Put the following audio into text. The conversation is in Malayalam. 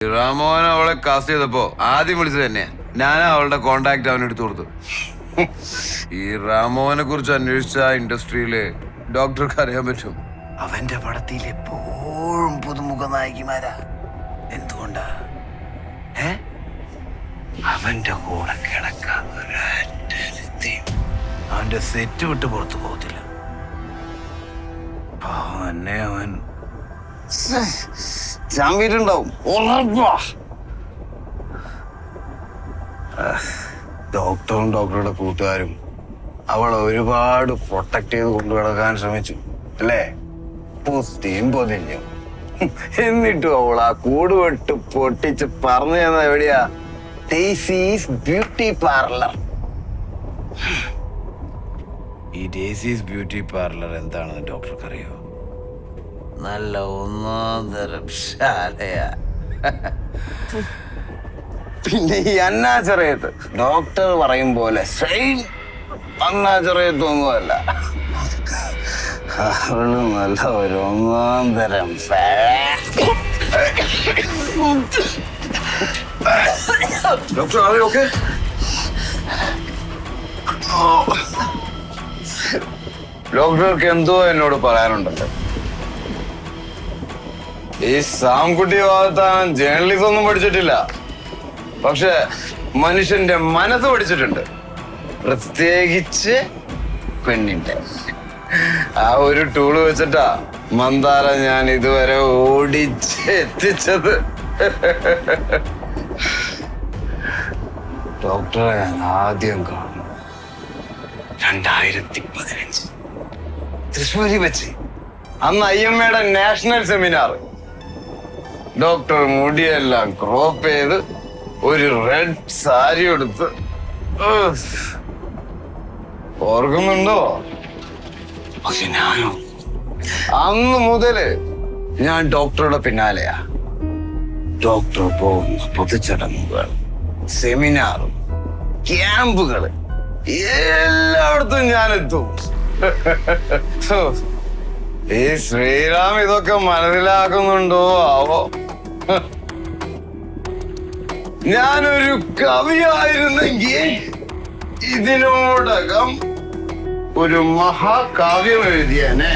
രാമോഹൻ അവളെ കാസ്റ്റ് ചെയ്തപ്പോ ആദ്യം വിളിച്ചത് തന്നെയാ. ഞാനാ അവളുടെ കോണ്ടാക്ട് അവനെടുത്തു കൊടുത്തു. ഈ രാമോഹനെ കുറിച്ച് അന്വേഷിച്ച ഇൻഡസ്ട്രിയില് ഡോക്ടർക്ക് അറിയാൻ പറ്റും. അവന്റെ പടത്തിൽ എപ്പോഴും പുതുമുഖ നായികമാരാ. എന്തുകൊണ്ടാ? അവന്റെ കൂടെ കിടക്കാൻ അവന്റെ സെറ്റ് വിട്ട് പുറത്തു പോകത്തില്ല. അവൻ ചാമ്പിയിട്ടുണ്ടാവും ഉറപ്പാ. ഡോക്ടറും ഡോക്ടറുടെ കൂട്ടുകാരും അവളെ ഒരുപാട് പ്രൊട്ടക്ട് ചെയ്ത് കൊണ്ടു കിടക്കാൻ ശ്രമിച്ചു അല്ലേ? പൊത്തിയും പൊതിഞ്ഞു. എന്നിട്ടും അവൾ ആ കൂടുവെട്ട് പൊട്ടിച്ച് പറഞ്ഞു തന്ന എവിടെയാ? ഡെയ്സീസ് ബ്യൂട്ടി പാർലർ. ഈ ഡെയ്സീസ് ബ്യൂട്ടി പാർലർ എന്താണെന്ന് ഡോക്ടർക്ക് അറിയോ? നല്ല ഒന്നാം തരം ശാലയാ. പിന്നെ ഈ അന്നാചെറിയത്ത് ഡോക്ടർ പറയും പോലെ സെയിം അന്നാചെറിയത്തൊന്നുമല്ല. അവള് നല്ല ഒരു ഒന്നാം തരം ഡോക്ടർ. ഓക്കെ ഡോക്ടർക്ക് എന്തോ എന്നോട് പറയാനുണ്ടല്ലോ. ഈ സാംകുട്ടി വാഗ്ദാനം ജേർണലിസം ഒന്നും പഠിച്ചിട്ടില്ല, പക്ഷെ മനുഷ്യന്റെ മനസ്സ് പഠിച്ചിട്ടുണ്ട്. പ്രത്യേകിച്ച് പെണ്ണിന്റെ ആ ഒരു ടൂള് വെച്ചിട്ടാ മന്ദാര ഞാൻ ഇതുവരെ ഓടിച്ച് എത്തിച്ചത്. ഡോക്ടറെ ഞാൻ ആദ്യം കാണുന്നു 2015 തൃശ്ശൂരിൽ വെച്ച്. അന്ന് IMAയുടെ നാഷണൽ സെമിനാർ. ഡോക്ടർ മുടിയെല്ലാം ക്രോപ്പ് ചെയ്ത് ഒരു റെഡ് സാരി എടുത്ത്. ഓർക്കുന്നുണ്ടോ? പക്ഷെ ഞാനോ അന്ന് മുതല് ഞാൻ ഡോക്ടറുടെ പിന്നാലെയാ. ഡോക്ടർ പോകുന്ന പൊതുചടങ്ങുകൾ, സെമിനാറും ക്യാമ്പുകള് എല്ലായിടത്തും ഞാൻ എത്തും. ഈ ശ്രീറാം ഇതൊക്കെ മനസ്സിലാക്കുന്നുണ്ടോ ആവോ? ഞാനൊരു കവിയായിരുന്നെങ്കിൽ ഇതിനോടകം ഒരു മഹാകാവ്യം എഴുതിയേനെ.